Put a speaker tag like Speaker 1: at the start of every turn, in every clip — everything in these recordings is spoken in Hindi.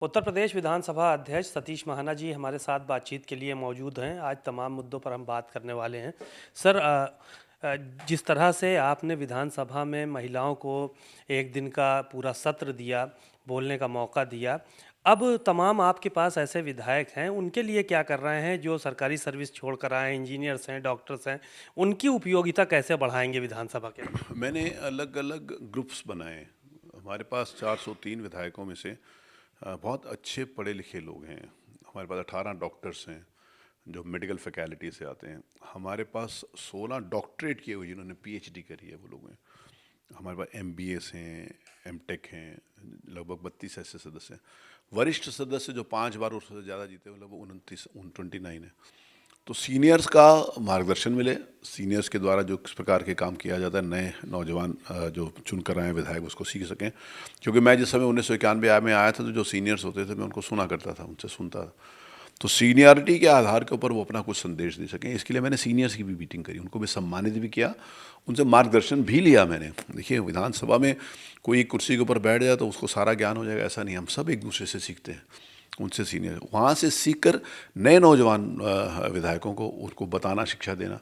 Speaker 1: उत्तर प्रदेश विधानसभा अध्यक्ष सतीश महाना जी हमारे साथ बातचीत के लिए मौजूद हैं। आज तमाम मुद्दों पर हम बात करने वाले हैं। सर, जिस तरह से आपने विधानसभा में महिलाओं को एक दिन का पूरा सत्र दिया, बोलने का मौका दिया, अब तमाम आपके पास ऐसे विधायक हैं, उनके लिए क्या कर रहे हैं जो सरकारी सर्विस छोड़ कर आए हैं, इंजीनियर्स हैं, डॉक्टर्स हैं, उनकी उपयोगिता कैसे बढ़ाएंगे विधानसभा के अंदर?
Speaker 2: मैंने अलग अलग ग्रुप्स बनाए। हमारे पास 403 विधायकों में से बहुत अच्छे पढ़े लिखे लोग हैं। हमारे पास 18 डॉक्टर्स हैं जो मेडिकल फैकल्टी से आते हैं। हमारे पास 16 डॉक्टरेट किए हुए जिन्होंने पीएचडी करी है वो लोग हैं। हमारे पास एमबीएस हैं, एमटेक हैं, लगभग 32 ऐसे सदस्य हैं। वरिष्ठ सदस्य जो 5 बार उससे ज़्यादा जीते हुए लगभग 29 है। तो सीनियर्स का मार्गदर्शन मिले, सीनियर्स के द्वारा जो किस प्रकार के काम किया जाता है, नए नौजवान जो चुन कर आए विधायक उसको सीख सकें। क्योंकि मैं जिस समय 1991 में आया था तो जो सीनियर्स होते थे मैं उनको सुना करता था, उनसे सुनता था। तो सीनियरिटी के आधार के ऊपर वो अपना कुछ संदेश दे सकें, इसके लिए मैंने सीनियर्स की भी मीटिंग करी, उनको भी सम्मानित भी किया, उनसे मार्गदर्शन भी लिया मैंने। देखिए, विधानसभा में कोई कुर्सी के ऊपर बैठ जाए तो उसको सारा ज्ञान हो जाएगा, ऐसा नहीं। हम सब एक दूसरे से सीखते हैं, उनसे सीनियर वहाँ से सीखकर नए नौजवान विधायकों को उनको बताना, शिक्षा देना।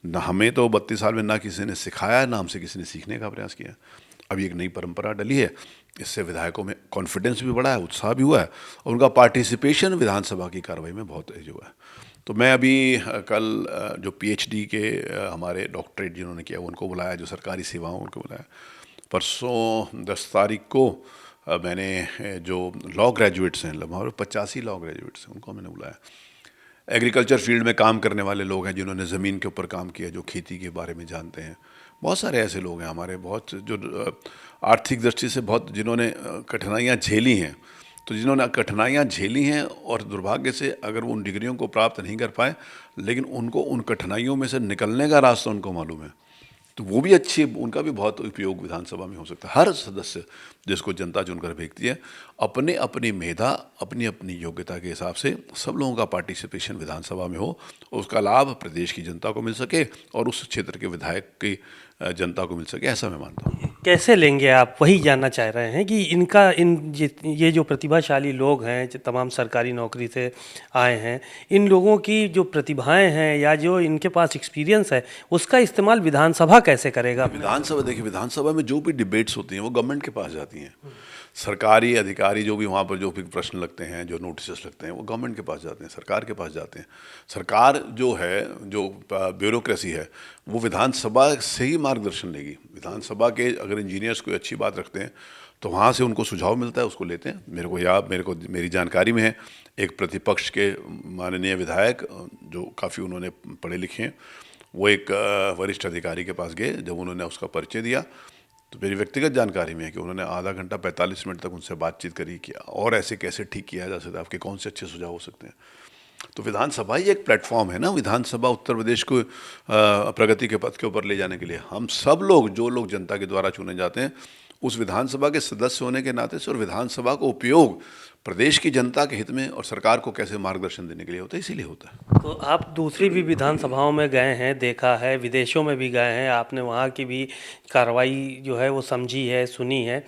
Speaker 2: ना हमें तो 32 साल में ना किसी ने सिखाया, ना हमसे किसी ने सीखने का प्रयास किया। अभी एक नई परंपरा डली है, इससे विधायकों में कॉन्फिडेंस भी बढ़ा है, उत्साह भी हुआ है और उनका पार्टिसिपेशन विधानसभा की कार्रवाई में बहुत तेज हुआ है। तो मैं अभी कल जो पीएचडी के हमारे डॉक्टरेट जिन्होंने किया उनको बुलाया, जो सरकारी सेवाओं उनको बुलाया। परसों 10 तारीख को मैंने जो लॉ ग्रेजुएट्स हैं, लगभग 85 लॉ ग्रेजुएट्स हैं, उनको मैंने बुलाया। एग्रीकल्चर फील्ड में काम करने वाले लोग हैं जिन्होंने ज़मीन के ऊपर काम किया, जो खेती के बारे में जानते हैं। बहुत सारे ऐसे लोग हैं हमारे, बहुत जो आर्थिक दृष्टि से बहुत जिन्होंने कठिनाइयाँ झेली हैं। तो जिन्होंने कठिनाइयाँ झेली हैं और दुर्भाग्य से अगर वो उन डिग्रियों को प्राप्त नहीं कर पाए, लेकिन उनको उन कठिनाइयों में से निकलने का रास्ता उनको मालूम है, तो वो भी अच्छी, उनका भी बहुत उपयोग विधानसभा में हो सकता है। हर सदस्य जिसको जनता चुनकर भेजती है, अपने अपनी मेधा, अपनी अपनी योग्यता के हिसाब से सब लोगों का पार्टिसिपेशन विधानसभा में हो, उसका लाभ प्रदेश की जनता को मिल सके और उस क्षेत्र के विधायक की जनता को मिल सके, ऐसा मैं मानता हूँ।
Speaker 1: कैसे लेंगे आप, वही जानना चाह रहे हैं कि इनका ये जो प्रतिभाशाली लोग हैं, जो तमाम सरकारी नौकरी से आए हैं, इन लोगों की जो प्रतिभाएं हैं या जो इनके पास एक्सपीरियंस है, उसका इस्तेमाल विधानसभा कैसे करेगा
Speaker 2: विधानसभा, देखिए, विधानसभा में जो भी डिबेट्स होती हैं वो गवर्नमेंट के पास जाती हैं। सरकारी अधिकारी जो भी वहाँ पर जो भी प्रश्न लगते हैं, जो नोटिस लगते हैं, वो गवर्नमेंट के पास जाते हैं, सरकार के पास जाते हैं। सरकार जो है, जो ब्यूरोक्रेसी है, वो विधानसभा से ही मार्गदर्शन लेगी। विधानसभा के अगर इंजीनियर्स कोई अच्छी बात रखते हैं तो वहाँ से उनको सुझाव मिलता है, उसको लेते हैं। मेरी जानकारी में है, एक प्रतिपक्ष के माननीय विधायक जो काफ़ी उन्होंने पढ़े लिखे हैं, वो एक वरिष्ठ अधिकारी के पास गए। जब उन्होंने उसका परिचय दिया तो मेरी व्यक्तिगत जानकारी में है कि उन्होंने आधा घंटा 45 मिनट तक उनसे बातचीत करी कि और ऐसे कैसे ठीक किया जा सकता है, आपके कौन से अच्छे सुझाव हो सकते हैं। तो विधानसभा ही एक प्लेटफॉर्म है ना। विधानसभा उत्तर प्रदेश को प्रगति के पथ के ऊपर ले जाने के लिए हम सब लोग, जो लोग जनता के द्वारा चुने जाते हैं, उस विधानसभा के सदस्य होने के नाते से और विधानसभा को उपयोग प्रदेश की जनता के हित में और सरकार को कैसे मार्गदर्शन देने के लिए होता है, इसीलिए होता है।
Speaker 1: तो आप दूसरी भी विधानसभाओं में गए हैं, देखा है, विदेशों में भी गए हैं, आपने वहाँ की भी कार्रवाई जो है वो समझी है, सुनी है।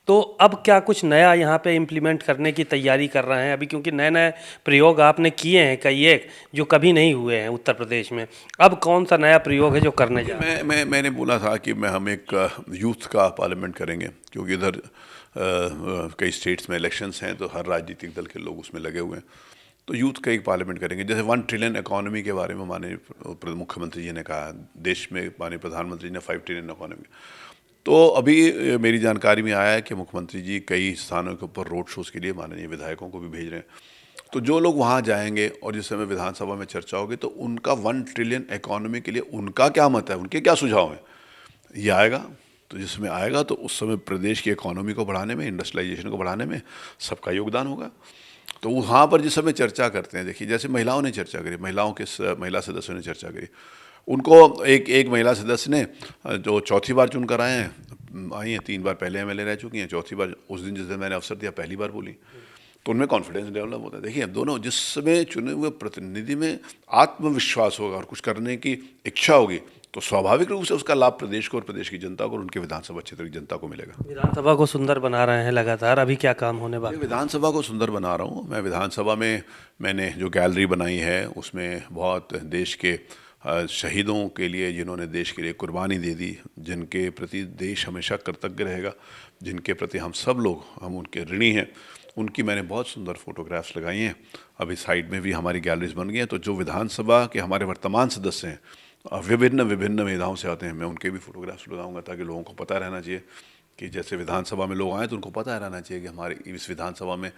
Speaker 1: तो अब क्या कुछ नया यहाँ पे इम्प्लीमेंट करने की तैयारी कर रहे हैं अभी, क्योंकि नए नए प्रयोग आपने किए हैं कई एक जो कभी नहीं हुए हैं उत्तर प्रदेश में। अब कौन सा नया प्रयोग है जो करने जा रहे हैं?
Speaker 2: मैंने बोला था कि हम एक यूथ का पार्लियामेंट करेंगे, क्योंकि इधर कई स्टेट्स में इलेक्शंस हैं तो हर राजनीतिक दल के लोग उसमें लगे हुए हैं। तो यूथ का एक पार्लियामेंट करेंगे। जैसे 1 ट्रिलियन इकोनॉमी के बारे में माननीय मुख्यमंत्री जी ने कहा, देश में माननीय प्रधानमंत्री ने 5 ट्रिलियन इकोनॉमी। तो अभी मेरी जानकारी में आया है कि मुख्यमंत्री जी कई स्थानों के ऊपर रोड शोज़ के लिए माननीय विधायकों को भी भेज रहे हैं। तो जो लोग वहाँ जाएंगे और जिस समय विधानसभा में चर्चा होगी तो उनका 1 ट्रिलियन इकोनॉमी के लिए उनका क्या मत है, उनके क्या सुझाव हैं, ये आएगा। तो जिसमें आएगा तो उस समय प्रदेश की इकोनॉमी को बढ़ाने में, इंडस्ट्रियलाइजेशन को बढ़ाने में सबका योगदान होगा। तो वहाँ पर जिस समय चर्चा करते हैं, देखिए जैसे महिलाओं ने चर्चा करी, महिला सदस्यों ने चर्चा करी, उनको एक महिला सदस्य ने जो चौथी बार चुन कर आए हैं, आई हैं, 3 बार पहले एमएलए रह चुकी हैं, चौथी बार उस दिन जिस दिन मैंने अवसर दिया पहली बार बोली, तो उनमें कॉन्फिडेंस डेवलप होता है। देखिए, दोनों जिस समय चुने हुए प्रतिनिधि में आत्मविश्वास होगा और कुछ करने की इच्छा होगी, तो स्वाभाविक रूप से उसका लाभ प्रदेश को और प्रदेश की जनता को और उनके विधानसभा क्षेत्र की जनता को मिलेगा।
Speaker 1: विधानसभा को सुंदर बना रहे हैं लगातार, अभी क्या काम होने
Speaker 2: मैं
Speaker 1: बाकी?
Speaker 2: विधानसभा को सुंदर बना रहा हूँ। मैं विधानसभा में मैंने जो गैलरी बनाई है उसमें बहुत देश के शहीदों के लिए, जिन्होंने देश के लिए कुर्बानी दे दी, जिनके प्रति देश हमेशा कृतज्ञ रहेगा, जिनके प्रति हम सब लोग हम उनके ऋणी हैं, उनकी मैंने बहुत सुंदर फोटोग्राफ्स लगाई हैं। अभी साइड में भी हमारी गैलरीज बन गई हैं। तो जो विधानसभा के हमारे वर्तमान सदस्य हैं, विभिन्न विभिन्न मेधाओं से आते हैं, मैं उनके भी फोटोग्राफ्स लगाऊंगा ताकि लोगों को पता रहना चाहिए कि जैसे विधानसभा में लोग आए तो उनको पता रहना चाहिए कि हमारे इस विधानसभा में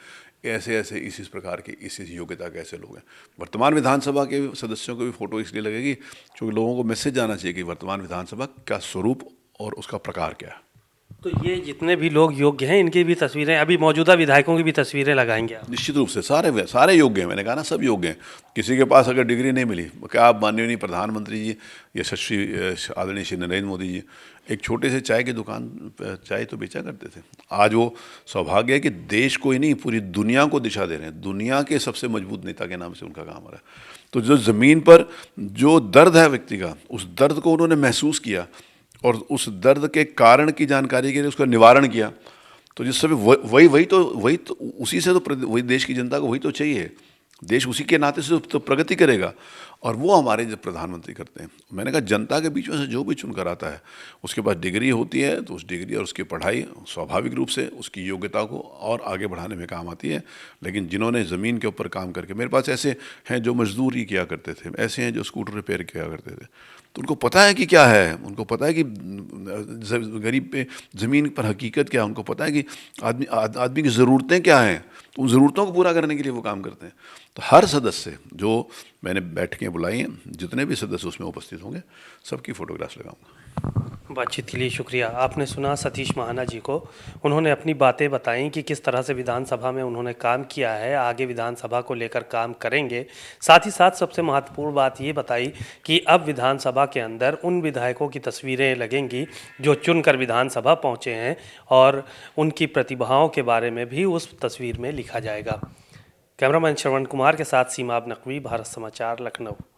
Speaker 2: ऐसे ऐसे इस प्रकार के इस योग्यता के ऐसे लोग हैं। वर्तमान विधानसभा के सदस्यों को भी फ़ोटो इसलिए लगेगी क्योंकि लोगों को मैसेज जाना चाहिए कि वर्तमान विधानसभा का स्वरूप और उसका प्रकार क्या है।
Speaker 1: तो ये जितने भी लोग योग्य हैं इनकी भी तस्वीरें, अभी मौजूदा विधायकों की भी तस्वीरें लगाएंगे आप?
Speaker 2: निश्चित रूप से सारे योग्य हैं। मैंने कहा ना, सब योग्य हैं। किसी के पास अगर डिग्री नहीं मिली, क्या आप माननीय प्रधानमंत्री जी या आदरणीय श्री नरेंद्र मोदी जी एक छोटे से चाय की दुकान चाय तो बेचा करते थे। आज वो सौभाग्य है कि देश को ही नहीं पूरी दुनिया को दिशा दे रहे हैं। दुनिया के सबसे मजबूत नेता के नाम से उनका काम हो रहा है। तो जो ज़मीन पर जो दर्द है व्यक्ति का, उस दर्द को उन्होंने महसूस किया और उस दर्द के कारण की जानकारी के लिए उसका निवारण किया। तो जिस समय वही तो उसी से तो वही देश की जनता को वही तो चाहिए। देश उसी के नाते से तो प्रगति करेगा और वो हमारे जो प्रधानमंत्री करते हैं। मैंने कहा जनता के बीच में से जो भी चुनकर आता है उसके पास डिग्री होती है, तो उस डिग्री और उसकी पढ़ाई स्वाभाविक रूप से उसकी योग्यता को और आगे बढ़ाने में काम आती है। लेकिन जिन्होंने ज़मीन के ऊपर काम करके, मेरे पास ऐसे हैं जो मजदूरी किया करते थे, ऐसे हैं जो स्कूटर रिपेयर किया करते थे, तो उनको पता है कि क्या है, उनको पता है कि गरीब पे ज़मीन पर हकीकत क्या है, उनको पता है कि आदमी की ज़रूरतें क्या हैं। तो उन ज़रूरतों को पूरा करने के लिए वो काम करते हैं। तो हर सदस्य जो मैंने बैठकें बुलाई हैं, जितने भी सदस्य उसमें उपस्थित होंगे, सबकी फ़ोटोग्राफ्स लगाऊंगा।
Speaker 1: बातचीत के लिए शुक्रिया। आपने सुना सतीश महाना जी को, उन्होंने अपनी बातें बताई कि किस तरह से विधानसभा में उन्होंने काम किया है, आगे विधानसभा को लेकर काम करेंगे। साथ ही साथ सबसे महत्वपूर्ण बात ये बताई कि अब विधानसभा के अंदर उन विधायकों की तस्वीरें लगेंगी जो चुनकर विधानसभा पहुँचे हैं और उनकी प्रतिभाओं के बारे में भी उस तस्वीर में लिखा जाएगा। कैमरामैन श्रवण कुमार के साथ सीमाब नकवी, भारत समाचार, लखनऊ।